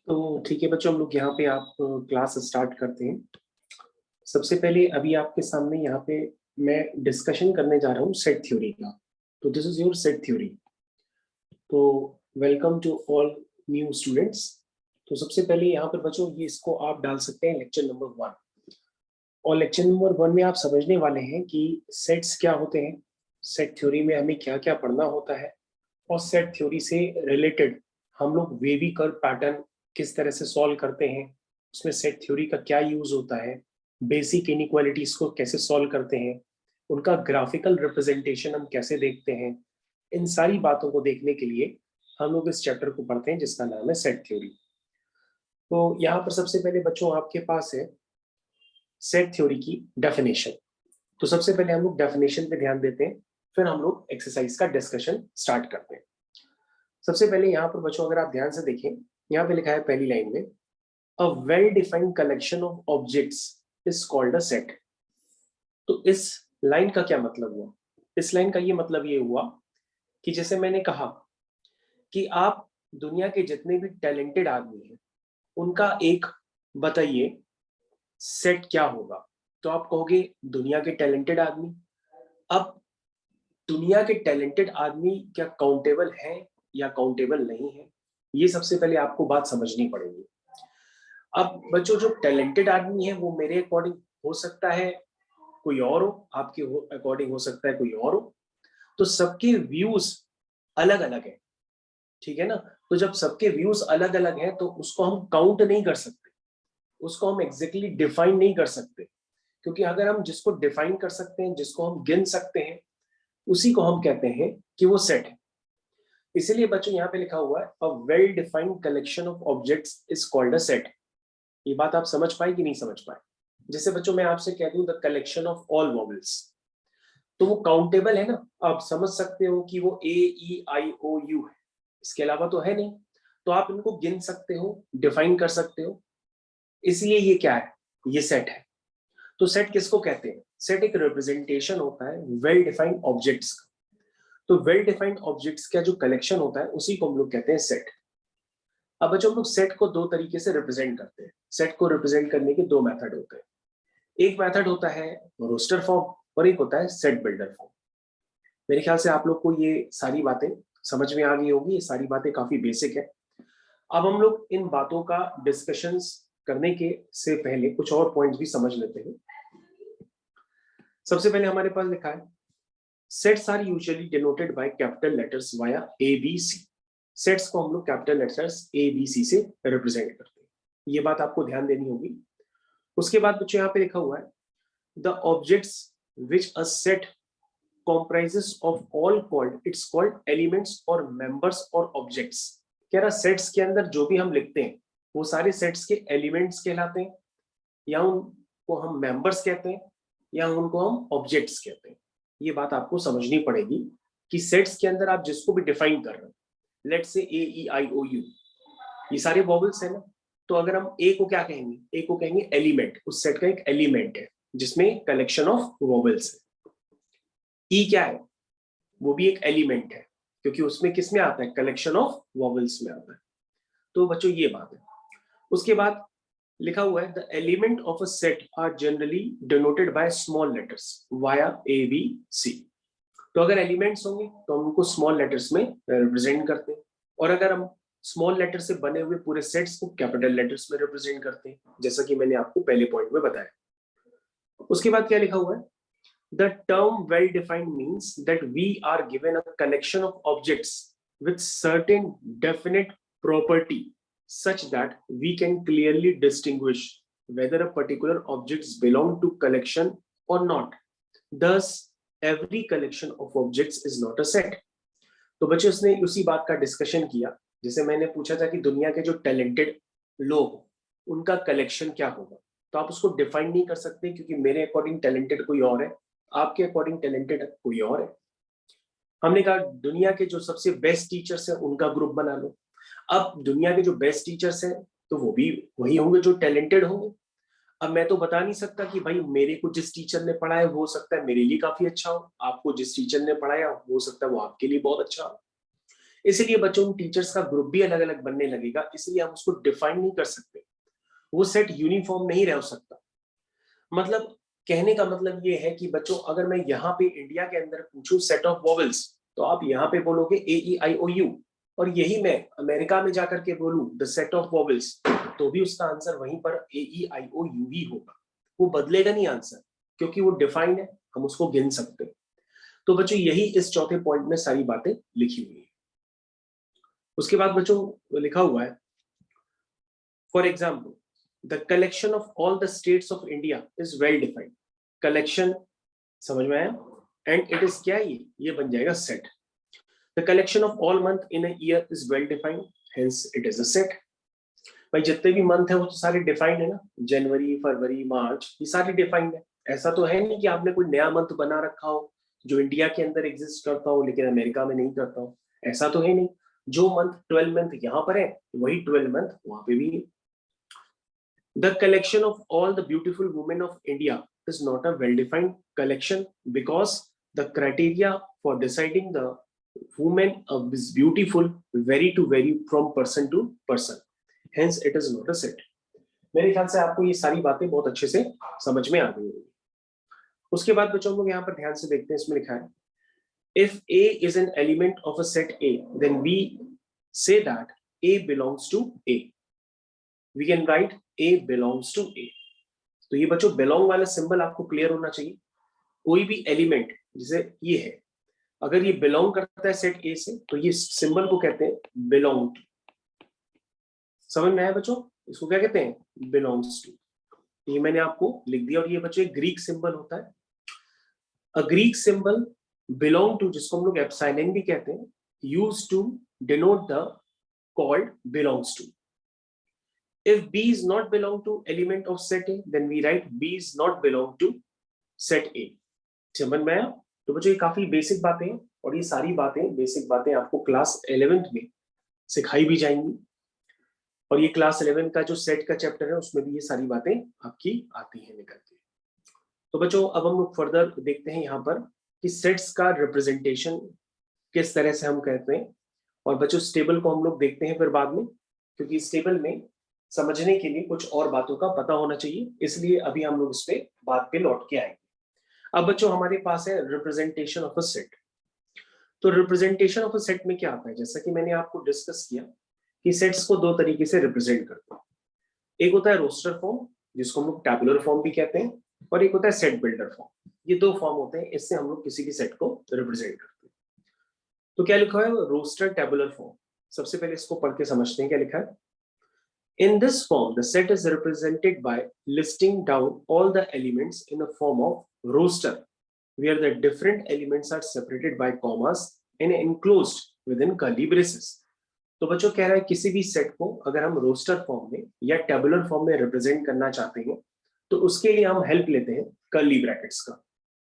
तो ठीक है बच्चों, हम लोग यहाँ पे आप क्लास स्टार्ट करते हैं। सबसे पहले अभी आपके सामने यहाँ पे मैं डिस्कशन करने जा रहा हूँ सेट थ्योरी का। तो this is your set theory. तो welcome to all new students. तो सबसे पहले यहाँ पर बच्चों ये इसको आप डाल सकते हैं लेक्चर नंबर 1। और लेक्चर नंबर 1 में आप समझने वाले हैं कि सेट्स क्या होते हैं, सेट थ्योरी में हमें क्या क्या पढ़ना होता है, और सेट थ्योरी से रिलेटेड हम लोग वेवी कर्व पैटर्न किस तरह से सॉल्व करते हैं, उसमें सेट थ्योरी का क्या यूज होता है, बेसिक इनइक्वालिटीज को कैसे सॉल्व करते हैं, उनका ग्राफिकल रिप्रेजेंटेशन हम कैसे देखते हैं। इन सारी बातों को देखने के लिए हम लोग इस चैप्टर को पढ़ते हैं जिसका नाम है सेट थ्योरी। तो यहाँ पर सबसे पहले बच्चों आपके पास है सेट थ्योरी की डेफिनेशन। तो सबसे पहले हम लोग डेफिनेशन पे ध्यान देते हैं, फिर हम लोग एक्सरसाइज का डिस्कशन स्टार्ट करते हैं। सबसे पहले यहाँ पर बच्चों अगर आप ध्यान से देखें, यहाँ पे लिखा है पहली लाइन में a well defined collection of objects is called a set. तो इस लाइन का क्या मतलब हुआ? इस लाइन का ये मतलब ये हुआ कि जैसे मैंने कहा कि आप दुनिया के जितने भी टैलेंटेड आदमी हैं उनका एक बताइए सेट क्या होगा। तो आप कहोगे दुनिया के टैलेंटेड आदमी। अब दुनिया के टैलेंटेड आदमी क्या काउंटेबल हैं या काउंटेबल नहीं है, ये सबसे पहले आपको बात समझनी पड़ेगी। अब बच्चों जो टैलेंटेड आदमी है वो मेरे अकॉर्डिंग हो सकता है कोई और हो, आपके अकॉर्डिंग हो सकता है कोई और हो। तो सबके व्यूज अलग अलग है, ठीक है ना। तो जब सबके व्यूज अलग अलग हैं तो उसको हम काउंट नहीं कर सकते, उसको हम एग्जैक्टली डिफाइन नहीं कर सकते। क्योंकि अगर हम जिसको डिफाइन कर सकते हैं, जिसको हम गिन सकते हैं, उसी को हम कहते हैं कि वो सेट है। इसीलिए बच्चों यहाँ पे लिखा हुआ है a well defined collection of objects is called a set. ये बात आप समझ पाए कि नहीं समझ पाए? जैसे बच्चों मैं आपसे कह दूं the collection of all vowels, तो वो काउंटेबल है ना। आप समझ सकते हो कि वो A E I O U है, इसके अलावा तो है नहीं। तो आप इनको गिन सकते हो, डिफाइन कर सकते हो, इसलिए ये क्या है, ये सेट है। तो सेट किसको कहते हैं? सेट एक रिप्रेजेंटेशन होता है वेल डिफाइंड ऑब्जेक्ट्स का। तो वेल डिफाइंड ऑब्जेक्ट्स का जो कलेक्शन होता है उसी को हम लोग कहते हैं सेट। अब बच्चों हम लोग सेट को दो तरीके से रिप्रेजेंट करते हैं। सेट को रिप्रेजेंट करने के दो मेथड होते हैं। एक मेथड होता है रोस्टर फॉर्म और एक होता है सेट बिल्डर फॉर्म। मेरे ख्याल से आप लोग को ये सारी बातें समझ में आ गई होगी, ये सारी बातें काफी बेसिक है। अब हम लोग इन बातों का डिस्कशंस करने के से पहले कुछ और पॉइंट्स भी समझ लेते हैं। सबसे पहले हमारे पास लिखा है sets are usually denoted by capital letters via ABC। Sets को हम लोग कैपिटल लेटर्स ABC से रिप्रेजेंट करते हैं, ये बात आपको ध्यान देनी होगी। उसके बाद बच्चों यहाँ पे लिखा हुआ है the objects which a set comprises of all called it's called elements और members और objects। कह रहा सेट्स के अंदर जो भी हम लिखते हैं वो सारे सेट्स के एलिमेंट्स कहलाते हैं, या उनको हम मेंबर्स कहते हैं, या उनको हम ऑब्जेक्ट्स कहते हैं। ये बात आपको समझनी पड़ेगी कि सेट्स के अंदर आप जिसको भी डिफाइन कर रहे हैं, let's say A E I O U, ये सारे वॉवल्स है ना। तो अगर हम ए को क्या कहेंगे, ए को कहेंगे एलिमेंट, उस सेट का एक एलिमेंट है जिसमें कलेक्शन ऑफ वॉवल्स है। ई क्या है, वो भी एक एलिमेंट है क्योंकि उसमें किस में आता है, कलेक्शन ऑफ वॉवल्स में आता है। तो बच्चों ये बात है। उसके बाद लिखा हुआ है the element of a set are generally denoted by small letters via ABC। तो अगर एलिमेंट्स होंगे तो हम उनको स्मॉल लेटर्स में रिप्रेजेंट करते हैं, और अगर हम स्मॉल लेटर से बने हुए पूरे सेट्स को कैपिटल लेटर्स में रिप्रेजेंट करते हैं, जैसा कि मैंने आपको पहले पॉइंट में बताया। उसके बाद क्या लिखा हुआ है The term well defined means that we are given a collection of objects with certain definite property such that we can clearly distinguish whether a particular objects belong to collection or not. Thus, every collection of objects is not a set. तो बच्चे उसने उसी बात का discussion किया जैसे मैंने पूछा था कि दुनिया के जो टैलेंटेड लोग उनका कलेक्शन क्या होगा। तो आप उसको डिफाइन नहीं कर सकते क्योंकि मेरे अकॉर्डिंग टैलेंटेड कोई और है, आपके अकॉर्डिंग टैलेंटेड कोई और है। हमने कहा दुनिया के जो सबसे बेस्ट टीचर्स हैं उनका ग्रुप बना लो। अब दुनिया के जो बेस्ट टीचर्स हैं तो वो भी वही होंगे जो टैलेंटेड होंगे। अब मैं तो बता नहीं सकता कि भाई मेरे को जिस टीचर ने पढ़ाया हो सकता है मेरे लिए काफी अच्छा हो, आपको जिस टीचर ने पढ़ाया हो सकता है वो आपके लिए बहुत अच्छा हो। इसलिए बच्चों उन टीचर्स का ग्रुप भी अलग अलग बनने लगेगा, इसलिए हम उसको डिफाइन नहीं कर सकते, वो सेट यूनिफॉर्म नहीं रह सकता। मतलब कहने का मतलब ये है कि बच्चों अगर मैं यहाँ पे इंडिया के अंदर पूछूं सेट ऑफ वॉवेल्स, तो आप यहाँ पे बोलोगे AEIOU, और यही मैं अमेरिका में जाकर के बोलूं द सेट ऑफ वॉवेल्स, तो भी उसका आंसर वहीं पर AEIOU ही होगा, वो बदलेगा नहीं आंसर, क्योंकि वो डिफाइंड है, हम उसको गिन सकते हैं। तो बच्चों यही इस चौथे पॉइंट में सारी बातें लिखी हुई है। उसके बाद बच्चों लिखा हुआ है, for example the collection of all the states of India is well defined. Collection समझ में आया, एंड इट इज क्या, ये बन जाएगा set. The collection of all month in a year is well defined, hence it is a set. भाई जितने भी मंथ है वो तो सारे डिफाइंड है ना, जनवरी फरवरी मार्च, ये सारे डिफाइंड है। ऐसा तो है नहीं कि आपने कोई नया मंथ बना रखा हो जो इंडिया के अंदर एग्जिस्ट करता हो लेकिन अमेरिका में नहीं करता हो, ऐसा तो है नहीं। जो मंथ 12 मंथ यहाँ पर है वही 12 मंथ वहां पे भी है। The collection of all the beautiful women of India is not a well-defined collection because the criteria for deciding the woman is beautiful vary from person to person. Hence, it is not a set. मेरे ख्याल से आपको ये सारी बातें बहुत अच्छे से समझ में आ गई होंगी। उसके बाद बच्चों को यहाँ पर ध्यान से देखते हैं, इसमें लिखा है if A is an element of a set A, then we say that A belongs to A. We can write A belongs to A. तो ये बच्चों बिलोंग वाला सिंबल आपको क्लियर होना चाहिए। कोई भी एलिमेंट जैसे ये है, अगर ये बिलोंग करता है सेट ए से तो ये सिंबल को कहते हैं बिलोंग टू। समझ में आया बच्चों, इसको क्या कहते हैं, बिलोंग्स टू। ये मैंने आपको लिख दिया। और ये बच्चों एक ग्रीक सिंबल होता है, a Greek symbol belong to, जिसको हम लोग एप्सिलॉन भी कहते हैं, used to denote the called belongs to. If B is not belong to element of set A, then we write B is not belong to set A. समझ में आया? तो बच्चों ये काफी बेसिक बातें हैं, और ये सारी बातें बेसिक बातें आपको क्लास 11th में सिखाई भी जाएंगी। और ये क्लास 11 का जो सेट का चैप्टर है उसमें भी ये सारी बातें आपकी आती हैं निकल के। तो बच्चों अब हम लोग फर्दर देखते हैं यहाँ पर कि सेट्स का रिप्रेजेंटेशन किस तरह से हम कहते हैं। और बच्चों स्टेबल को हम लोग देखते हैं फिर बाद में, क्योंकि स्टेबल में समझने के लिए कुछ और बातों का पता होना चाहिए, इसलिए अभी हम लोग इस पे बात पे लौट के आएंगे। अब बच्चों हमारे पास है रिप्रेजेंटेशन ऑफ अ सेट। तो रिप्रेजेंटेशन ऑफ अ सेट में क्या आता है, जैसा कि मैंने आपको डिस्कस किया कि सेट्स को दो तरीके से रिप्रेजेंट करते हैं। एक होता है रोस्टर फॉर्म, जिसको हम लोग टैबुलर फॉर्म भी कहते हैं, और एक होता है सेट बिल्डर फॉर्म। ये दो फॉर्म होते हैं, इससे हम लोग किसी भी सेट को रिप्रेजेंट करते हैं। तो क्या लिखा है, रोस्टर टैबुलर फॉर्म। सबसे पहले इसको पढ़ के समझते हैं क्या लिखा है। In this form, the set is represented by listing down all the elements in a form of roster, where the different elements are separated by commas and enclosed within curly braces. तो बच्चों कह रहा है किसी भी set को अगर हम रोस्टर फॉर्म में या टेबुलर फॉर्म में रिप्रेजेंट करना चाहते हैं तो उसके लिए हम हेल्प लेते हैं कर्ली ब्रैकेट्स का।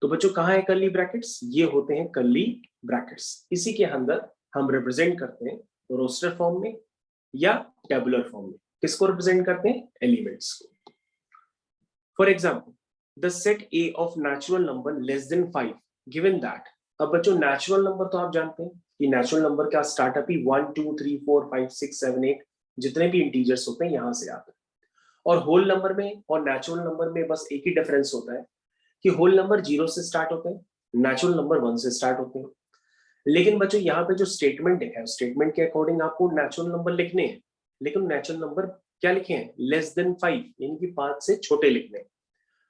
तो बच्चों कहाँ है कर्ली ब्रैकेट्स, ये होते हैं कर्ली ब्रैकेट्स। इसी के अंदर हम रिप्रेजेंट करते हैं रोस्टर फॉर्म में या टेबुलर फॉर्म में। किसको रिप्रेजेंट करते हैं, एलिमेंट्स को। For example the set A of natural number less than 5 given that. अब बच्चों नेचुरल नंबर तो आप जानते हैं कि नेचुरल नंबर का स्टार्टअप ही 1 2 3 4 5 6 7 8 जितने भी इंटीजर्स होते हैं यहां से आते हैं। और होल नंबर में और नेचुरल नंबर में बस एक ही डिफरेंस होता है कि होल नंबर 0 से स्टार्ट होते हैं, नेचुरल नंबर 1 से स्टार्ट होते हैं। लेकिन बच्चों यहाँ पे जो स्टेटमेंट है, स्टेटमेंट के अकॉर्डिंग आपको नेचुरल नंबर लिखने हैं, लेकिन नेचुरल नंबर क्या लिखे हैं, लेस देन 5, यानी कि 5 से छोटे लिखने हैं।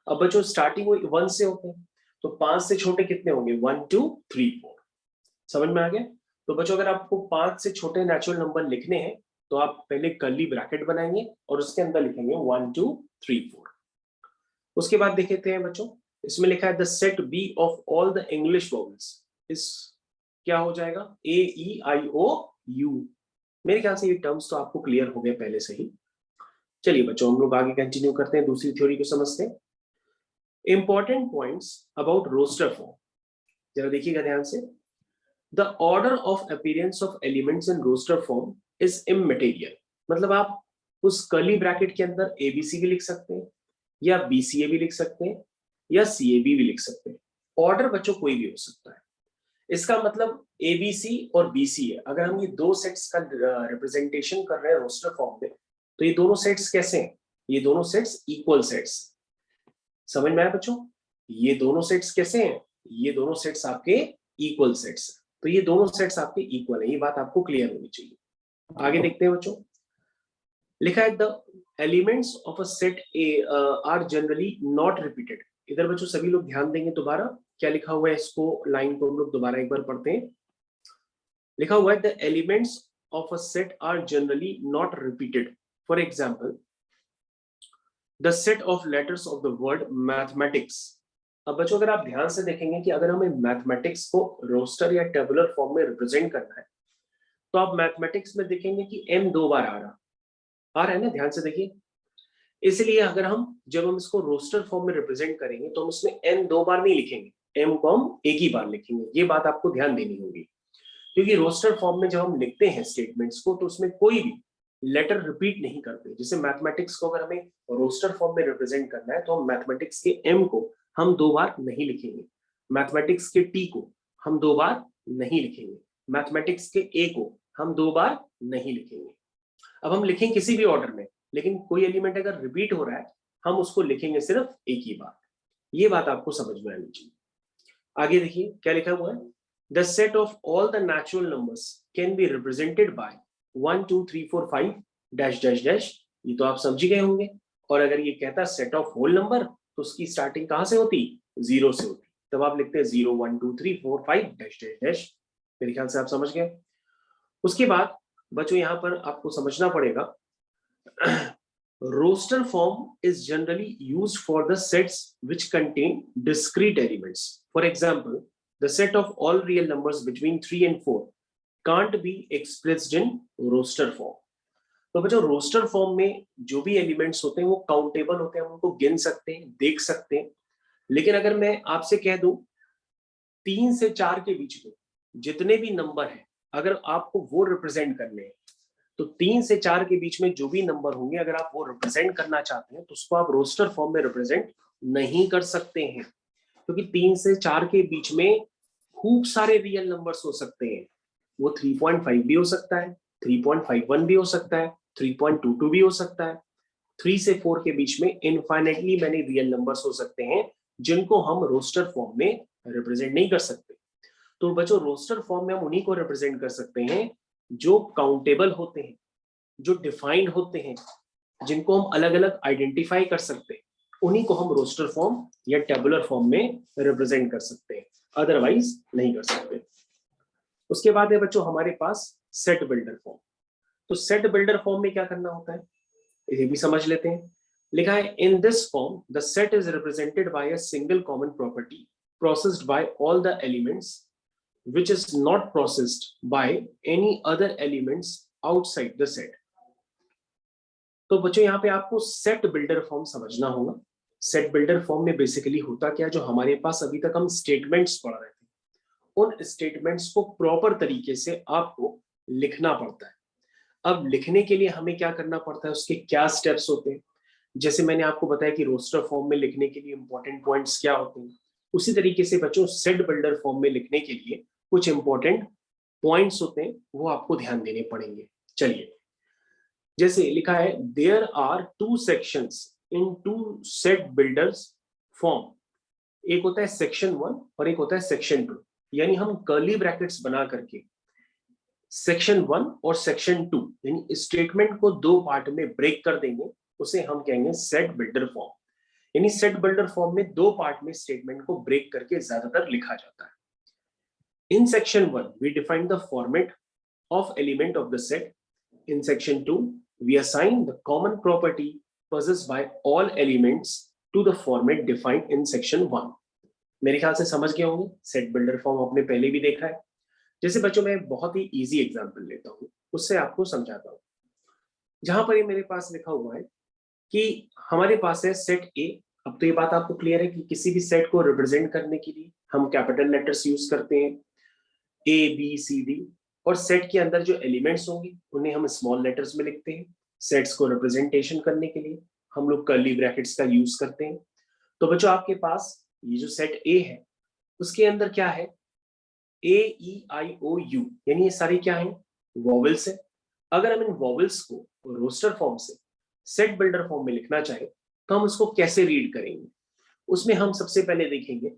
अब बच्चों स्टार्टिंग 1 से होते हैं, तो 5 से छोटे कितने होंगे, 1 2 3 4। समझ में आ गया। तो बच्चों अगर आपको 5 से छोटे नेचुरल नंबर लिखने हैं तो आप पहले कर्ली ब्रैकेट बनाएंगे और उसके अंदर लिखेंगे 1 2 3 4। उसके बाद देखते हैं बच्चों, इसमें लिखा है the set B of all the English vowels इस क्या हो जाएगा, AEIOU। मेरे ख्याल से ये टर्म्स तो आपको क्लियर हो गए पहले से ही। चलिए बच्चों हम लोग आगे कंटिन्यू करते हैं, दूसरी थ्योरी को समझते हैं। Important points about roster form, जरा देखिएगा ध्यान से। The order of appearance of elements in roster form is immaterial. मतलब आप उस कर्ली ब्रैकेट के अंदर ABC भी लिख सकते हैं या BCA भी लिख सकते हैं या CAB भी लिख सकते हैं। ऑर्डर बच्चों कोई भी हो सकता है। इसका मतलब ABC और BC है। अगर हम ये दो सेट्स का रिप्रेजेंटेशन कर रहे हैं रोस्टर फॉर्म में, तो ये दोनों सेट्स कैसे हैं? ये दोनों सेट्स इक्वल सेट्स। समझ में आया बच्चों? ये दोनों सेट्स कैसे हैं? ये दोनों सेट्स आपके इक्वल सेट्स। तो ये दोनों सेट्स आपके इक्वल है, ये बात आपको क्लियर होनी चाहिए। आगे देखते हैं बच्चों, लिखा है the elements of a set A R generally not repeated. इधर बच्चों सभी लोग ध्यान देंगे, दोबारा क्या लिखा हुआ है, इसको लाइन को हम लोग दोबारा एक बार पढ़ते हैं। लिखा हुआ है the elements of a set are generally not repeated. For example the set of letters of the word mathematics. अब बच्चों अगर आप ध्यान से देखेंगे कि अगर हमें मैथमेटिक्स को रोस्टर या टेबुलर फॉर्म में रिप्रेजेंट करना है, तो आप मैथमेटिक्स में देखेंगे कि m 2 बार आ रहा है ना, ध्यान से देखिए। इसलिए अगर हम जब हम इसको रोस्टर फॉर्म में रिप्रेजेंट करेंगे तो हम उसमें m 2 बार नहीं लिखेंगे, m को हम एक ही बार लिखेंगे। ये बात आपको ध्यान देनी होगी, क्योंकि रोस्टर फॉर्म में जब हम लिखते हैं स्टेटमेंट्स को, तो उसमें कोई भी लेटर रिपीट नहीं करते। जैसे मैथमेटिक्स को अगर हमें रोस्टर फॉर्म में रिप्रेजेंट करना है, तो हम मैथमेटिक्स के m को हम 2 बार नहीं लिखेंगे, मैथमेटिक्स के t को हम 2 बार नहीं लिखेंगे, मैथमेटिक्स के a को हम 2 बार नहीं लिखेंगे। अब हम लिखें किसी भी ऑर्डर में, लेकिन कोई एलिमेंट अगर रिपीट हो रहा है, हम उसको लिखेंगे सिर्फ एक ही बार। ये बात आपको समझ में आनी चाहिए। आगे देखिए क्या लिखा हुआ है, the set of all the natural numbers can be represented by 1 2 3 4 5 dash dash dash. ये तो आप समझ गए होंगे। और अगर ये कहता सेट ऑफ होल नंबर, तो उसकी स्टार्टिंग कहां से होती? 0 से होती। तब आप लिखते हैं 0 1 2 3 4 5 डैश डैश डैश। मेरे ख्याल से आप समझ गए। उसके बाद बच्चों यहां पर आपको समझना पड़ेगा, roster form is generally used for the sets which contain discrete elements. For example, the set of all real numbers between 3 and 4 can't be expressed in roster form. तो बच्चों रोस्टर फॉर्म में जो भी एलिमेंट्स होते हैं वो countable होते हैं, हम उनको गिन सकते हैं, देख सकते हैं। लेकिन अगर मैं आपसे कह दूं 3 से 4 के बीच में जितने भी नंबर हैं, अगर आपको वो रिप्रेजेंट करने हैं, तो 3 से 4 के बीच में जो भी नंबर होंगे, अगर आप वो रिप्रेजेंट करना चाहते हैं, तो उसको आप रोस्टर फॉर्म में रिप्रेजेंट नहीं कर सकते हैं, क्योंकि 3 से 4 के बीच में खूब सारे रियल नंबर्स हो सकते हैं। वो 3.5 भी हो सकता है, 3.51 भी हो सकता है, 3.22 भी हो सकता है। 3 से 4 के बीच में इनफाइनेटली मैनी रियल नंबर्स हो सकते हैं, जिनको हम रोस्टर फॉर्म में रिप्रेजेंट नहीं कर सकते। तो बच्चों रोस्टर फॉर्म में हम उन्हीं को रिप्रेजेंट कर सकते हैं जो काउंटेबल होते हैं, जो डिफाइंड होते हैं, जिनको हम अलग अलग आइडेंटिफाई कर सकते हैं। उन्हीं को हम रोस्टर फॉर्म या टेबुलर फॉर्म में रिप्रेजेंट कर सकते हैं, अदरवाइज नहीं कर सकते। उसके बाद है बच्चों हमारे पास सेट बिल्डर फॉर्म। तो सेट बिल्डर फॉर्म में क्या करना होता है, ये भी समझ लेते हैं। लिखा है in this form the set is represented by a single common property processed bye all the elements which is not processed by any other elements outside the set. तो बच्चों यहाँ पे आपको सेट बिल्डर फॉर्म समझना होगा। Set builder form में basically होता क्या, जो हमारे पास अभी तक हम स्टेटमेंट्स पढ़ रहे थे, उन स्टेटमेंट्स को प्रॉपर तरीके से आपको लिखना पड़ता है। अब लिखने के लिए हमें क्या करना पड़ता है, उसके क्या स्टेप्स होते हैं। जैसे मैंने आपको बताया कि रोस्टर फॉर्म में लिखने के लिए इंपॉर्टेंट पॉइंट्स क्या होते हैं, उसी तरीके से बच्चों सेट बिल्डर फॉर्म में लिखने के लिए कुछ इंपॉर्टेंट पॉइंट्स होते हैं, वो आपको ध्यान देने पड़ेंगे। चलिए, जैसे लिखा है there are 2 sections in 2 set builders form. एक होता है सेक्शन 1 और एक होता है सेक्शन 2। यानी हम कर्ली ब्रैकेट्स बना करके सेक्शन 1 और सेक्शन 2 यानी स्टेटमेंट को 2 पार्ट में ब्रेक कर देंगे, उसे हम कहेंगे सेट बिल्डर फॉर्म। यानी सेट बिल्डर फॉर्म में 2 पार्ट में स्टेटमेंट को ब्रेक करके ज्यादातर लिखा जाता है। In section 1, we define the format of element of the set. In section 2, we assign the common property possessed by all elements to the format defined in section 1. मेरे ख्याल से समझ गए होंगे। सेट बिल्डर फॉर्म आपने पहले भी देखा है। जैसे बच्चों मैं बहुत ही इजी एग्जांपल लेता हूँ, उससे आपको समझाता हूँ। जहां पर ये मेरे पास लिखा हुआ है कि हमारे पास है सेट ए। अब तो ये बात आपको क्लियर है कि किसी भी सेट को रिप्रेजेंट करने के लिए हम कैपिटल लेटर्स यूज करते हैं, ए बी सी डी, और सेट के अंदर जो एलिमेंट्स होंगे उन्हें हम स्मॉल लेटर्स में लिखते हैं। सेट्स को रिप्रेजेंटेशन करने के लिए हम लोग कर्ली ब्रैकेट्स का यूज करते हैं। तो बच्चों आपके पास ये जो सेट ए है, उसके अंदर क्या है, AEIOU, यानी ये सारे क्या हैं, वॉवेल्स है। अगर हम इन वॉवेल्स को रोस्टर फॉर्म से सेट बिल्डर फॉर्म में लिखना चाहे तो हम उसको कैसे रीड करेंगे? उसमें हम सबसे पहले देखेंगे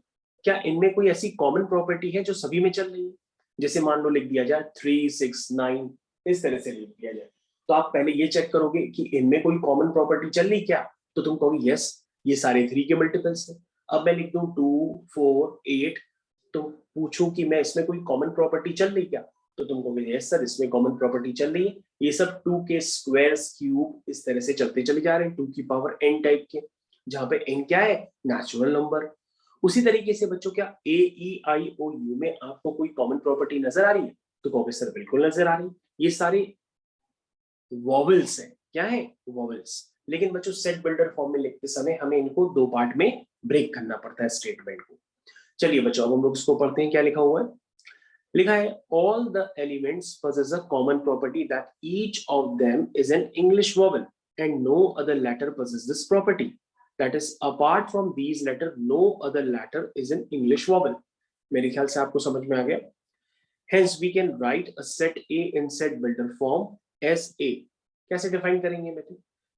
क्या इनमें कोई ऐसी कॉमन प्रॉपर्टी है जो सभी में चल रही है। जैसे मान लो लिख दिया जाए 3, 6, 9, इस तरह से लिख दिया जाए, तो आप पहले ये चेक करोगे कि इनमें कोई कॉमन प्रॉपर्टी चल रही क्या, तो तुम कहोगे यस, ये सारे 3 के मल्टीपल्स हैं। अब मैं लिख दूं 2, 4, 8, तो पूछूं कि मैं इसमें कोई कॉमन प्रॉपर्टी चल रही क्या, तो तुम कहोगे यस सर, इसमें कॉमन प्रॉपर्टी चल रही है। ये सब 2 के स्क्वायर्स, क्यूब, इस तरह से चलते चले जा रहे हैं, 2 की पावर n टाइप के, जहां पे n क्या है, नेचुरल नंबर। उसी तरीके से बच्चों क्या AEIOU में आपको कोई कॉमन प्रॉपर्टी नजर आ रही है, तो कहोगे सर बिल्कुल नजर आ रही है, ये सारे वॉवेल्स हैं। क्या है, वॉवेल्स। लेकिन बच्चों सेट बिल्डर फॉर्म में लिखते समय हमें इनको 2 पार्ट में ब्रेक करना पड़ता है स्टेटमेंट को। चलिए बच्चों अब हम लोग इसको पढ़ते हैं, क्या लिखा हुआ है। लिखा है all the elements possess a common property that each of them is an English vowel and no other letter possesses this property. That is, apart from these letters, no other letter is an English vowel. मेरे ख्याल से आपको समझ में आ गया। Hence, we can write a set A in set builder form as A. कैसे define करेंगे बेटे?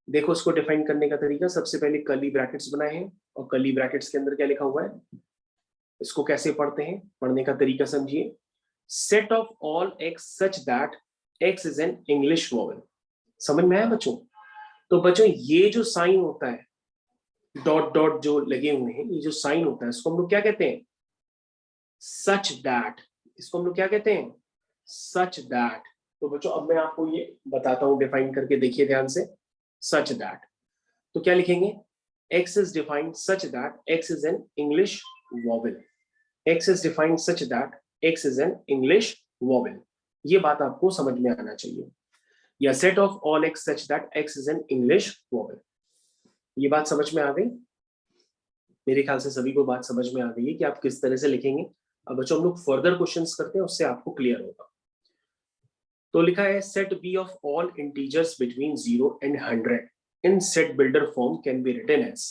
देखो इसको डिफाइन करने का तरीका, सबसे पहले कर्ली ब्रैकेट्स बनाए हैं और कर्ली ब्रैकेट्स के अंदर क्या लिखा हुआ है, इसको कैसे पढ़ते हैं, पढ़ने का तरीका समझिए। Set of all x such that x is an English vowel. समझ में आया बच्चों? तो बच्चों ये जो साइन होता है, डॉट डॉट जो लगे हुए हैं, ये जो साइन होता है, इसको हम लोग क्या कहते हैं, such that। इसको हम लोग क्या कहते हैं, such that। तो बच्चों अब मैं आपको ये बताता हूं डिफाइन करके, देखिए ध्यान से। such that तो क्या लिखेंगे, x is defined such that x is an English vowel. x is defined such that x is an English vowel. ये बात आपको समझ में आना चाहिए। या set of all x such that x is an English vowel. ये बात समझ में आ गई? मेरे ख्याल से सभी को बात समझ में आ गई है कि आप किस तरह से लिखेंगे। अब बच्चों हम लोग फर्दर क्वेश्चंस करते हैं, उससे आपको क्लियर होगा। तो लिखा है set b of all integers between 0 and 100 in set builder form can be written as।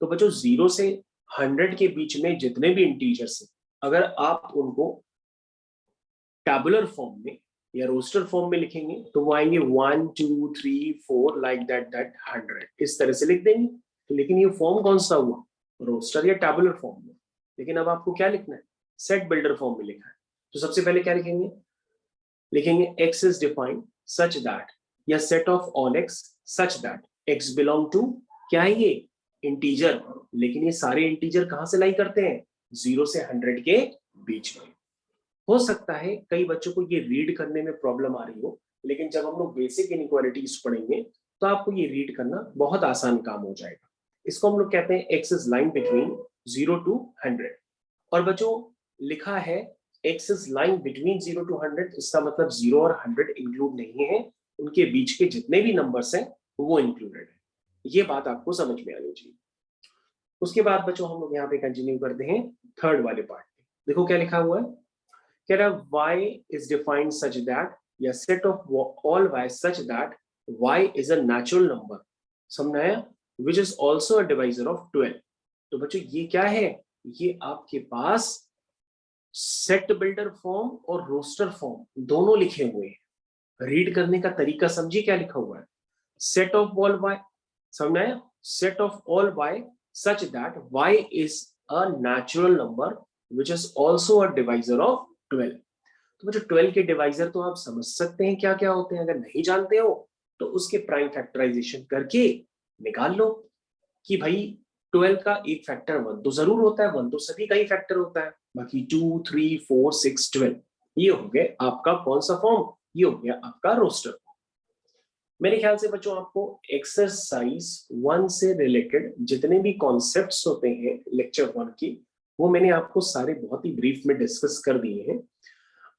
तो बच्चों 0 से 100 के बीच में जितने भी इंटीजर्स हैं, अगर आप उनको टैबुलर फॉर्म में या रोस्टर फॉर्म में लिखेंगे तो वो आएंगे 1, 2, 3, 4 लाइक दैट 100, इस तरह से लिख देंगे। तो लेकिन ये फॉर्म कौन सा हुआ, रोस्टर या टैबुलर फॉर्म में। लेकिन अब आपको क्या लिखना है, सेट बिल्डर फॉर्म में लिखा है। तो सबसे पहले क्या लिखेंगे, लिखेंगे x is defined such that, या set of all x such that x belong to, क्या है ये, इंटीजर। लेकिन ये सारे इंटीजर कहां से लाई करते हैं, 0 से 100 के बीच में। हो सकता है कई बच्चों को ये रीड करने में प्रॉब्लम आ रही हो, लेकिन जब हम लोग बेसिक इनइक्वालिटीज पढ़ेंगे तो आपको ये रीड करना बहुत आसान काम हो जाएगा। इसको हम लोग कहते हैं x is line between 0 to 100। और बच्चों लिखा है x is line between 0 to 100, इसका मतलब 0 और 100 इंक्लूड नहीं है, उनके बीच के जितने भी नंबर्स हैं वो इंक्लूडेड है। ये बात आपको समझ में आनी चाहिए। उसके बाद बच्चों हम लोग यहाँ पे कंटिन्यू करते हैं थर्ड वाले पार्ट में। देखो क्या लिखा हुआ है, कह रहा y is defined such that, या set of all y such that y is a natural number, समझ आया, which is also a divisor of 12। तो बच्चों ये क्या है, ये आपके पास सेट बिल्डर फॉर्म और रोस्टर फॉर्म दोनों लिखे हुए हैं। रीड करने का तरीका समझिए क्या लिखा हुआ है, सेट ऑफ ऑल y, समझ आया, set of all y such that y is a natural number which is also a divisor of 12। तो बच्चों 12 के डिवाइजर तो आप समझ सकते हैं क्या क्या होते हैं, अगर नहीं जानते हो तो उसके प्राइम फैक्टराइजेशन करके निकाल लो कि भाई 12 का एक फैक्टर 1 तो जरूर होता है, 1 तो सभी का ही फैक्टर होता है, बाकी 2, 3, 4, 6, 12 ये हो गए आपका कौन सा फॉर्म, ये हो गया आपका रोस्टर। मेरे ख्याल से बच्चों आपको एक्सरसाइज 1 से रिलेटेड जितने भी कॉन्सेप्ट्स होते हैं लेक्चर 1 की, वो मैंने आपको सारे बहुत ही ब्रीफ में डिस्कस कर दिए हैं।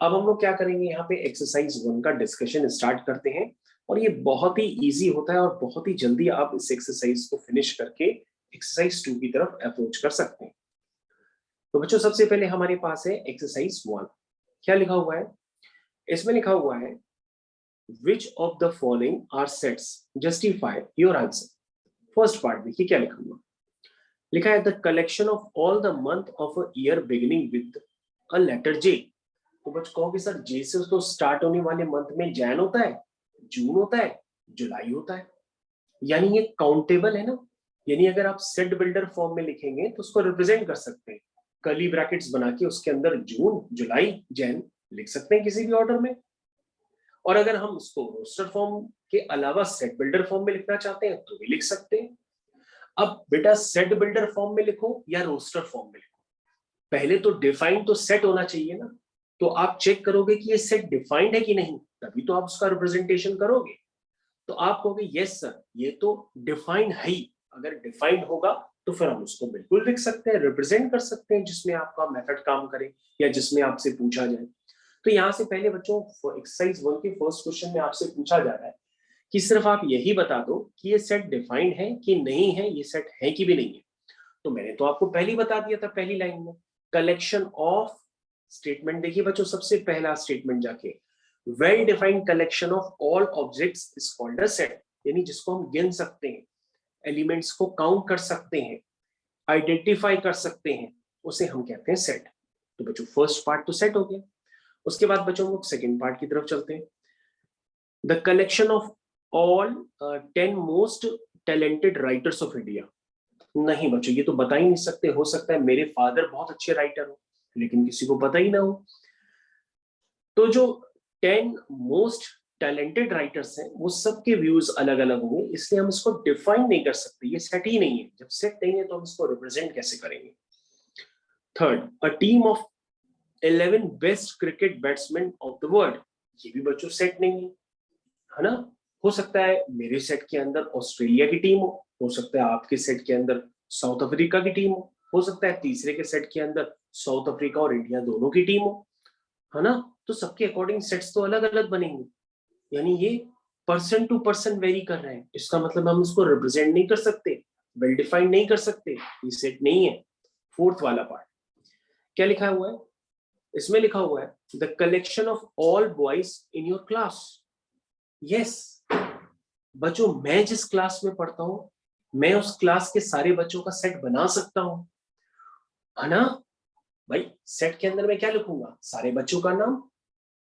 अब हम लोग क्या करेंगे, यहाँ पे एक्सरसाइज 1 का डिस्कशन स्टार्ट करते हैं, और ये बहुत ही इजी होता है और बहुत ही जल्दी आप इस एक्सरसाइज को फिनिश करके एक्सरसाइज 2 की तरफ अप्रोच कर सकते हैं। तो बच्चों सबसे पहले हमारे पास है एक्सरसाइज 1। क्या लिखा हुआ है, इसमें लिखा हुआ है which of the following are sets, justify your answer। First part देखिए क्या लिखा हुआ, लिखा है the collection of all the month of a year beginning with a letter J. तो बच्चों कहोगे सर जे से तो स्टार्ट होने वाले मंथ में जैन होता है, जून होता है, जुलाई होता है, यानी ये काउंटेबल है ना। यानी अगर आप सेट बिल्डर फॉर्म में लिखेंगे तो उसको रिप्रेजेंट कर सकते हैं, कर्ली ब्रैकेट्स बना के उसके अंदर जून, जुलाई, जैन लिख सकते हैं किसी भी ऑर्डर में। और अगर हम उसको रोस्टर फॉर्म के अलावा सेट बिल्डर फॉर्म में लिखना चाहते हैं तो भी लिख सकते हैं। अब बेटा सेट बिल्डर फॉर्म में लिखो या रोस्टर फॉर्म में लिखो, पहले तो डिफाइंड तो सेट होना चाहिए ना। तो आप चेक करोगे कि ये सेट डिफाइंड है कि नहीं, तभी तो आप उसका रिप्रेजेंटेशन करोगे। तो आप कहोगे यस सर ये तो डिफाइंड है ही, अगर डिफाइंड होगा तो फिर हम उसको बिल्कुल लिख सकते हैं, रिप्रेजेंट कर सकते हैं जिसमें आपका मेथड काम करे या जिसमें आपसे पूछा जाए। तो यहाँ से पहले बच्चों एक्सरसाइज 1 के फर्स्ट क्वेश्चन में आपसे पूछा जा रहा है कि सिर्फ आप यही बता दो कि ये सेट डिफाइंड है कि नहीं है, ये सेट है कि भी नहीं है। तो मैंने तो आपको पहले ही बता दिया था पहली लाइन में, कलेक्शन ऑफ स्टेटमेंट। देखिए बच्चों सबसे पहला स्टेटमेंट जाके, well defined collection of all objects is called a set, यानी जिसको हम गिन सकते हैं, एलिमेंट्स को काउंट कर सकते हैं, आइडेंटिफाई कर सकते हैं, उसे हम कहते हैं सेट। तो बच्चों फर्स्ट पार्ट तो सेट हो गया। उसके बाद बच्चों हम लोग सेकेंड पार्ट की तरफ चलते हैं। The collection of all 10 most talented writers of India. नहीं बच्चों ये तो बता ही नहीं सकते, हो सकता है मेरे फादर बहुत अच्छे राइटर हो लेकिन किसी को पता ही ना हो। तो जो 10 मोस्ट टैलेंटेड राइटर्स हैं वो सबके व्यूज अलग अलग होंगे, इसलिए हम इसको डिफाइन नहीं कर सकते, ये सेट ही नहीं है। जब सेट नहीं है तो हम इसको रिप्रेजेंट कैसे करेंगे। Third, a team of 11 best cricket batsman of the world. ये भी बच्चों सेट नहीं है ना। हो सकता है मेरे सेट के अंदर ऑस्ट्रेलिया की टीम हो सकता है आपके सेट के अंदर साउथ अफ्रीका की टीम हो सकता है तीसरे के सेट के अंदर साउथ अफ्रीका और इंडिया दोनों की टीम हो, है ना। तो सबके अकॉर्डिंग सेट्स तो अलग अलग बनेंगे, यानी ये पर्सन टू पर्सन वेरी कर रहे हैं, इसका मतलब हम उसको रिप्रेजेंट नहीं कर सकते, वेल डिफाइंड नहीं कर सकते, ये सेट नहीं है। फोर्थ वाला पार्ट क्या लिखा हुआ है, इसमें लिखा हुआ है the collection of all boys in your class. Yes बच्चों मैं जिस क्लास में पढ़ता हूं मैं उस क्लास के सारे बच्चों का सेट बना सकता हूं, है ना। भाई सेट के अंदर मैं क्या लिखूंगा, सारे बच्चों का नाम।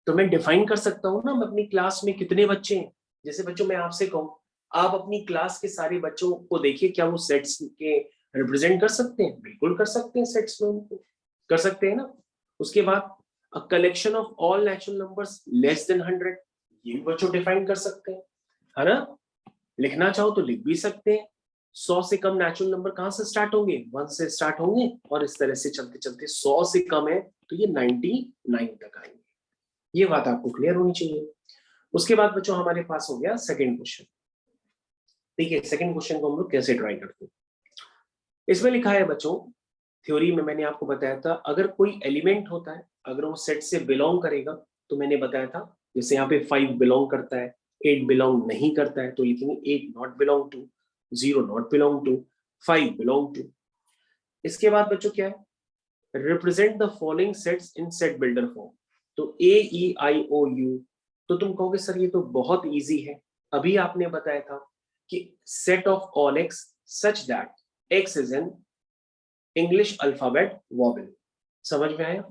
तो मैं डिफाइन कर सकता हूँ ना मैं अपनी क्लास में कितने बच्चे हैं। जैसे बच्चों मैं आपसे कहूँ आप अपनी क्लास के सारे बच्चों को देखिए, क्या वो सेट्स के रिप्रेजेंट कर सकते हैं, बिल्कुल कर सकते हैं, सेट्स में उनको कर सकते हैं ना। उसके बाद a collection of all natural numbers less than 100, ये भी बच्चों डिफाइन कर सकते हैं, है ना। लिखना चाहो तो लिख भी सकते हैं। 100 से कम नेचुरल नंबर कहां से स्टार्ट होंगे, 1 से स्टार्ट होंगे और इस तरह से चलते चलते 100 से कम है तो ये 99 तक आएंगे। ये बात आपको क्लियर होनी चाहिए। उसके बाद बच्चों हमारे पास हो गया सेकंड क्वेश्चन। देखिए सेकंड क्वेश्चन को हम लोग कैसे ट्राई करते हैं। इसमें लिखा है बच्चों, थ्योरी में मैंने आपको बताया था अगर कोई एलिमेंट होता है अगर वो सेट से बिलोंग करेगा तो मैंने बताया था जैसे यहाँ पे 5 बिलोंग करता है, 8 बिलोंग नहीं करता है तो लिखेंगे 8 not belong to, 0 not belong to, 5 belong to. इसके बाद बच्चों क्या है, represent the following sets in set builder form. तो AEIOU, तो तुम कहोगे सर ये तो बहुत इजी है, अभी आपने बताया था कि set of all x such that x is an English alphabet vowel. समझ में आया।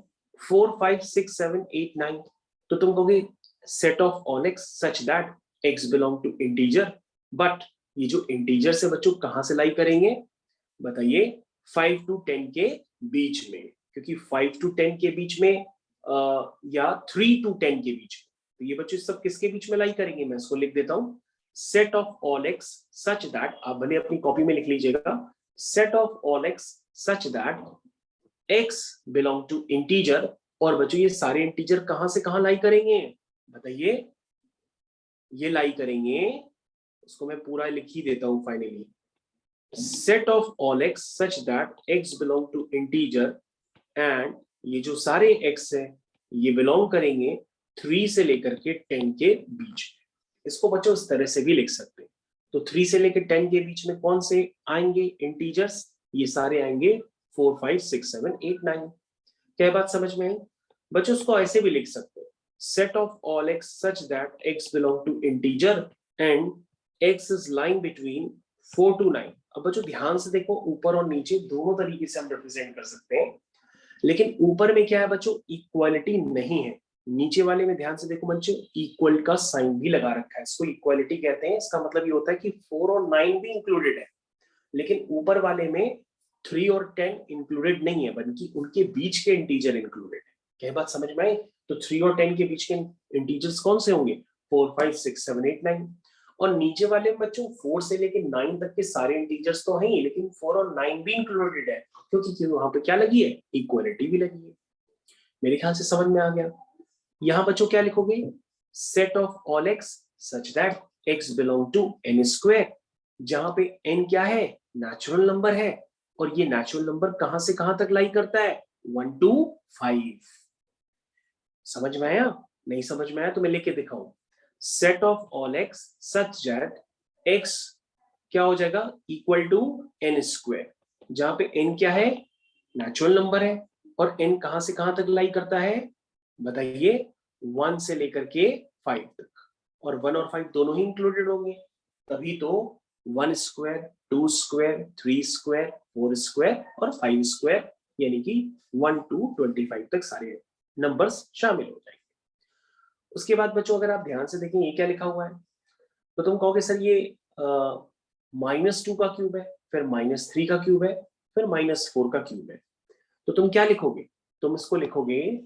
4 5 6 7 8 9, तो तुम कहोगे set of all x such that x belong to integer, but ये जो इंटीजर से बच्चों कहां से लाई करेंगे बताइए, 5 to 10 के बीच में, क्योंकि 5 to 10 के बीच में या 3 to 10 के बीच में, तो ये बच्चे सब किसके बीच में लाई करेंगे, मैं इसको लिख देता हूं set of all x such that, आप भले अपनी कॉपी में लिख लीजिएगा, set of all x such that x belong to integer. और बच्चों ये सारे इंटीजर कहां से कहां लाई करेंगे बताइए, ये लाई करेंगे, इसको मैं पूरा लिख ही देता हूं finally, set of all x such that x belong to integer and ये जो सारे x है ये बिलोंग करेंगे 3 से लेकर के 10 के बीच में। इसको बच्चों इस तरह से भी लिख सकते हैं। तो 3 से लेकर 10 के बीच में कौन से आएंगे इंटीजर्स, ये सारे आएंगे 4 5 6 7 8 9। क्या बात समझ में आई बच्चों, उसको ऐसे भी लिख सकते हैं set of all x such that x belong to integer and x is lying between 4 to 9। अब बच्चों ध्यान से देखो ऊपर और नीचे दोनों तरीके से हम रिप्रेजेंट कर सकते हैं, लेकिन ऊपर में क्या है बच्चों, इक्वालिटी नहीं है। नीचे वाले में ध्यान से देखो बच्चों, इक्वल का साइन भी लगा रखा है, इसको इक्वालिटी कहते हैं। इसका मतलब ये होता है कि 4 और 9 भी इंक्लूडेड है, लेकिन ऊपर वाले में 3 और 10 इंक्लूडेड नहीं है, बल्कि उनके बीच के इंटीजर इंक्लूडेड है। क्या बात समझ में आई? तो 3 और 10 के बीच के इंटीजर्स कौन से होंगे? 4, 5, 6, 7, 8, 9। और नीचे वाले बच्चों 4 से लेके 9 तक के सारे इंटीजर्स तो हैं ही, लेकिन 4 और 9 भी इंक्लूडेड है, क्योंकि वहां पे क्या लगी है? इक्वालिटी भी लगी है। मेरे ख्याल से समझ में आ गया। यहां बच्चों क्या लिखोगे? Set of all x such that x belong to n square, जहां पे एन क्या है? नेचुरल नंबर है, और ये नेचुरल नंबर कहां से कहां तक लाई करता है? 1 to 5। समझ में आया? नहीं समझ में आया तो मैं लेके दिखाऊं। Set of all x such that x क्या हो जाएगा? इक्वल टू एन स्क्वायर, जहां पे एन क्या है? नेचुरल नंबर है, और एन कहां से कहां तक लाई करता है? बताइए। 1 से लेकर के 5 तक, और 1 और 5 दोनों ही इंक्लूडेड होंगे, तभी तो 1 स्क्वायर, 2 स्क्वायर, 3 स्क्वायर, 4 स्क्वायर और 5 स्क्वायर, यानी कि 1 to 25 तक सारे नंबर्स शामिल हो जाएंगे। उसके बाद बच्चों अगर आप ध्यान से देखें, ये क्या लिखा हुआ है, तो तुम कहोगे सर ये -2 का क्यूब है, फिर -3 का क्यूब है, फिर -4 का क्यूब है। तो तुम क्या लिखोगे? तुम इसको लिखोगे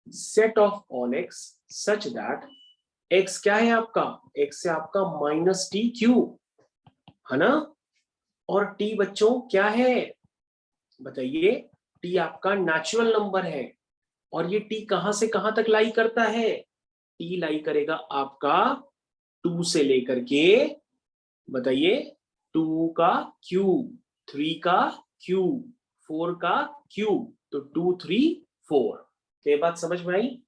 set of all x such that x क्या है आपका? एक्स है आपका -t³ है ना, और टी बच्चों क्या है? बताइए। टी आपका नेचुरल नंबर है, और ये टी कहां से कहां तक लाई करता है? टी लाई करेगा आपका 2 से लेकर के, बताइए, 2 का क्यूब, 3 का क्यूब, 4 का क्यूब, तो 2, 3, 4। ये बात समझ में आई?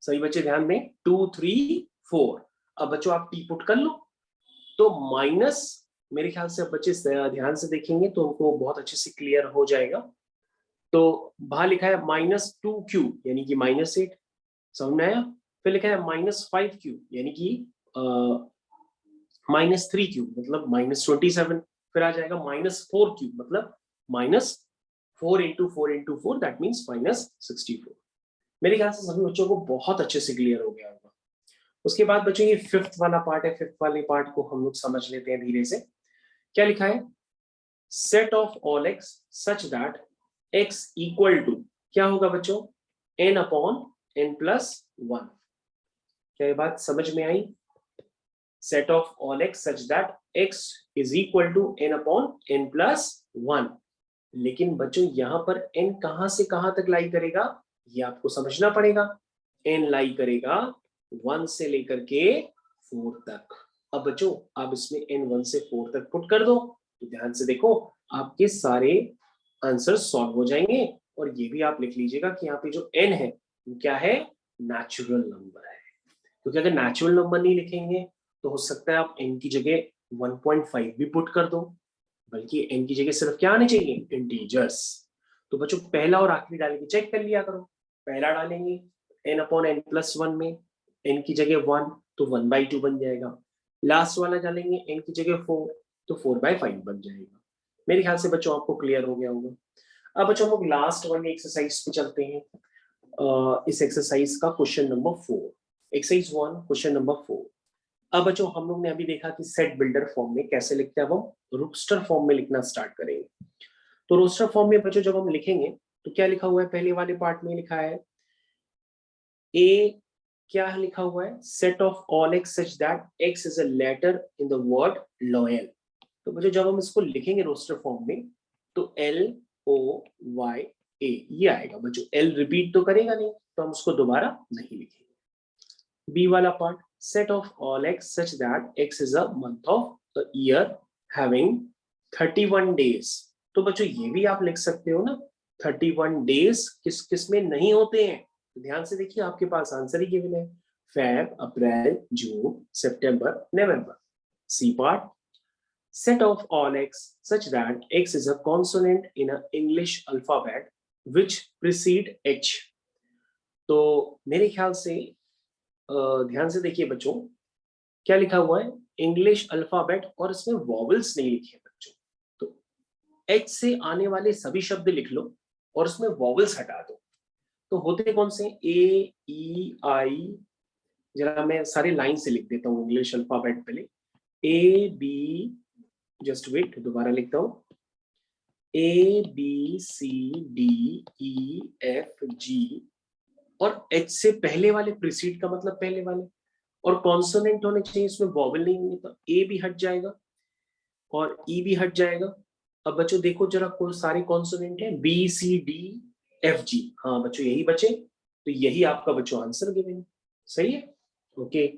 सही बच्चे ध्यान में, 2, 3, 4। अब बच्चों आप टी पुट कर लो, तो माइनस, मेरे ख्याल से अब बच्चे ध्यान से देखेंगे तो उनको बहुत अच्छे से क्लियर हो जाएगा। तो बाहर लिखा है -2³ यानी कि -8, समझ में आया? फिर लिखा है -5³ यानी कि -3³ मतलब -27। फिर आ जाएगा -4³ मतलब -4 इंटू 4 इंटू 4, दैट मीन्स -64। मेरे ख्याल से सभी बच्चों को बहुत अच्छे से क्लियर हो गया होगा। उसके बाद बच्चों ये फिफ्थ वाला पार्ट है, फिफ्थ वाले पार्ट को हम लोग समझ लेते हैं धीरे से। क्या लिखा है? Set of all x such that x equal to क्या होगा बच्चों? n upon n+1। क्या ये बात समझ में आई? Set of all x such that x is equal to n upon n+1। लेकिन बच्चों यहां पर n कहां से कहां तक लाई करेगा, ये आपको समझना पड़ेगा। n लाई करेगा 1 से लेकर के 4 तक। अब बच्चों आप इसमें n 1 से 4 तक पुट कर दो, तो ध्यान से देखो आपके सारे आंसर सॉल्व हो जाएंगे। और ये भी आप लिख लीजिएगा कि यहाँ पे जो n है वो क्या है? नेचुरल नंबर है। क्योंकि अगर नेचुरल नंबर नहीं लिखेंगे तो हो सकता है आप n की जगह 1.5 भी पुट कर दो, बल्कि n की जगह सिर्फ क्या आने चाहिए? इंटीजर्स। तो बच्चों पहला और आखिरी डाल के चेक कर लिया करो। पहला डालेंगे n अपॉन n+1 में, n की जगह 1 तो 1/2 बन जाएगा। लास्ट वाला डालेंगे n की जगह 4 तो 4/5 बन जाएगा। मेरे ख्याल से बच्चों आपको क्लियर हो गया होगा। अब बच्चों हम लोग लास्ट वाली एक्सरसाइज पे चलते हैं। इस एक्सरसाइज का question number 4, exercise 1 question number 4। अब बच्चों हम लोग ने अभी देखा कि सेट बिल्डर फॉर्म में कैसे लिखते हैं, अब हम रोस्टर फॉर्म में लिखना स्टार्ट करेंगे। तो रोस्टर फॉर्म में बच्चों जब हम लिखेंगे तो क्या लिखा हुआ है? पहले वाले पार्ट में लिखा है ए, क्या लिखा हुआ है? Set of all x such that x is a letter in the word loyal. तो बच्चों जब हम इसको लिखेंगे रोस्टर फॉर्म में तो LOYA ये आएगा बच्चों। एल रिपीट तो करेगा नहीं, तो हम उसको दोबारा नहीं लिखेंगे। बी वाला part, set of all x such that x is a month of the year having 31 days. तो बच्चों ये भी आप लिख सकते हो ना, 31 डेज किस किस में नहीं होते हैं? तो ध्यान से देखिए आपके पास आंसर ही गिवन है, फेब, अप्रैल, जून, सितंबर, नवंबर। C part, set of all x such that x is a consonant in an English alphabet which precede h। तो मेरे ख्याल से ध्यान से देखिए बच्चों, क्या लिखा हुआ है? इंग्लिश अल्फाबेट, और इसमें वॉवल्स नहीं लिखे बच्चों। तो h से आने वाले सभी शब्द लिख लो, और उसमें वॉवल्स हटा दो तो होते कौन से? ए, ई, आई। जरा मैं सारे लाइन से लिख देता हूँ इंग्लिश अल्फाबेट पहले। ए बी, जस्ट वेट, दोबारा लिखता हूँ। A B C D E F G, और एच से पहले वाले प्रीसीड का मतलब पहले वाले, और कॉन्सोनेंट होने चाहिए, इसमें वॉवल नहीं होंगे तो ए भी हट जाएगा और ई भी हट जाएगा। अब बच्चों देखो जरा, कौन सारे कॉन्सोनेंट है, B C D F G. हाँ बच्चों यही बचे, तो यही आपका बच्चों आंसर गिवन। सही है, ओके।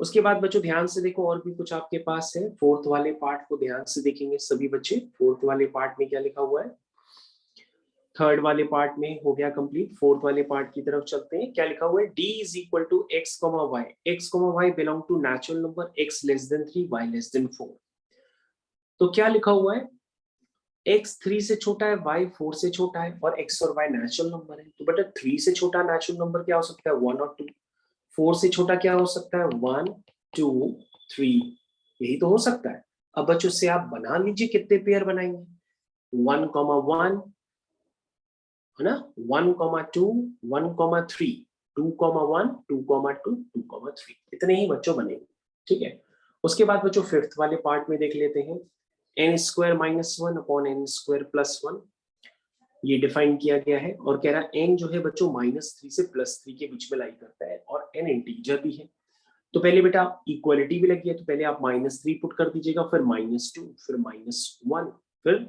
उसके बाद बच्चों ध्यान से देखो, और भी कुछ आपके पास है। फोर्थ वाले पार्ट को ध्यान से देखेंगे सभी बच्चे। फोर्थ वाले पार्ट में क्या लिखा हुआ है? थर्ड वाले पार्ट में हो गया कंप्लीट, फोर्थ वाले पार्ट की तरफ चलते हैं। क्या लिखा हुआ है? d is equal to x comma y, x comma y belong to natural number, x less than 3, y less than 4। तो क्या लिखा हुआ है? x 3 से छोटा है, y 4 से छोटा है, और x और y नेचुरल नंबर है। तो बेटा 3 से छोटा नेचुरल नंबर क्या हो सकता है? 1 और 2। 4 से छोटा क्या हो सकता है? 1, 2, 3। यही तो हो सकता है। अब बच्चों से आप बना लीजिए, कितने पेयर बनाएंगे? 1,1 है ना, 1,2, 1,3, 2,1, 2,2, 2,3, इतने ही बच्चों बनेंगे। ठीक है, उसके बाद बच्चों फिफ्थ वाले पार्ट में देख लेते हैं। N square minus 1 upon n square plus 1, ये डिफाइन किया गया है, और कह रहा है एन जो है बच्चों -3 से +3 के बीच में लाई करता है, और एन इंटीजर भी है। तो पहले बेटा इक्वालिटी भी लगी है, तो पहले आप -3 पुट कर दीजिएगा, फिर -2, फिर -1, फिर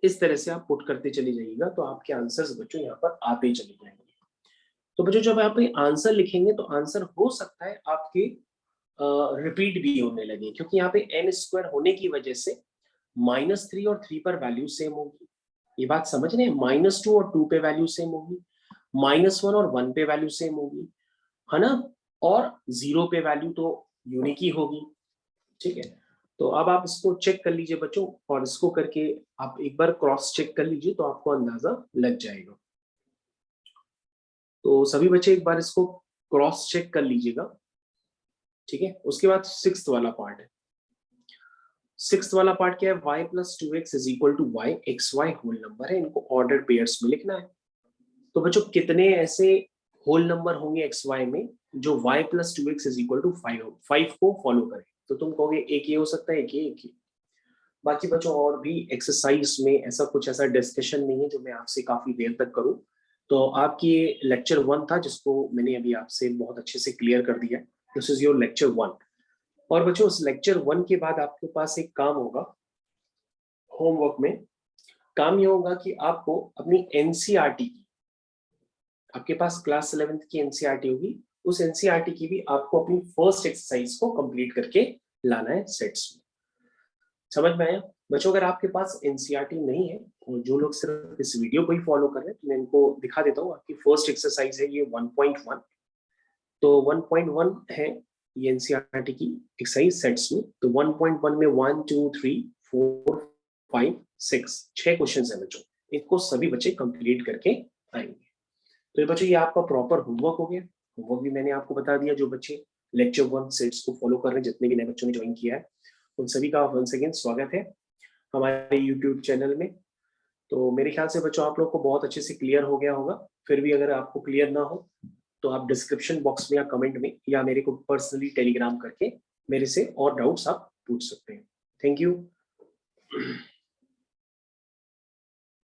इस तरह से आप पुट करते चले जाइएगा, तो आपके आंसर्स बच्चों यहाँ पर आते चले जाएंगे। तो बच्चों जब आप आंसर लिखेंगे तो आंसर हो सकता है आपके रिपीट भी होने लगे, क्योंकि यहाँ पे एन स्क्वायर होने की वजह से -3 और 3 पर वैल्यू सेम होगी। ये बात समझ रहे हैं? -2 और 2 पे वैल्यू सेम होगी, -1 और 1 पे वैल्यू सेम होगी, है ना, और 0 पे वैल्यू तो यूनिक ही होगी। ठीक है, तो अब आप इसको चेक कर लीजिए बच्चों, और इसको करके आप एक बार क्रॉस चेक कर लीजिए तो आपको अंदाजा लग जाएगा। तो सभी बच्चे एक बार इसको क्रॉस चेक कर लीजिएगा। ठीक है, उसके बाद सिक्स्थ वाला पार्ट है। सिक्स्थ वाला पार्ट क्या है? y plus 2x is equal to y, x y whole number है, इनको ऑर्डर पेयर्स में लिखना है। तो बच्चों कितने ऐसे होल नंबर होंगे एक्स वाई में जो y plus 2x is equal to 5 को फॉलो करें? तो तुम कहोगे एक ये हो सकता है, एक ये। बाकी बच्चों और भी एक्सरसाइज में ऐसा कुछ ऐसा डिस्कशन नहीं है जो मैं आपसे काफी देर तक करूं। तो आपकी ये लेक्चर 1 था, जिसको मैंने अभी आपसे बहुत अच्छे से क्लियर कर दिया। This is your lecture 1। और बच्चों उस लेक्चर 1 के बाद आपके पास एक काम होगा होमवर्क में। काम ये होगा कि आपको अपनी एनसीईआरटी की, आपके पास क्लास 11th की एनसीईआरटी होगी, उस एनसीईआरटी की भी आपको अपनी फर्स्ट एक्सरसाइज को कंप्लीट करके लाना है सेट्स में। समझ में आया बच्चों? अगर आपके पास एनसीईआरटी नहीं है, और जो लोग सिर्फ इस वीडियो को ही फॉलो कर रहे हैं, तो मैं इनको दिखा देता हूँ। आपकी फर्स्ट एक्सरसाइज है ये 1.1। तो 1.1 है ये एनसीईआरटी की एक्सरसाइज सेट्स में। तो 1.1 में 1, 2, 3, 4, 5, 6 6 क्वेश्चन है बच्चों। इनको सभी बच्चे कंप्लीट करके आएंगे। तो ये बच्चों ये आपका प्रॉपर होमवर्क हो गया। होमवर्क भी मैंने आपको बता दिया। जो बच्चे लेक्चर 1 सेट्स को फॉलो कर रहे हैं, जितने भी नए बच्चों ने ज्वाइन किया है, उन सभी का वंस अगेन स्वागत है हमारे यूट्यूब चैनल में। तो मेरे ख्याल से बच्चों आप लोग को बहुत अच्छे से क्लियर हो गया होगा। फिर भी अगर आपको क्लियर ना हो तो आप डिस्क्रिप्शन बॉक्स में या कमेंट में या मेरे को पर्सनली टेलीग्राम करके मेरे से और डाउट्स आप पूछ सकते हैं। Thank you.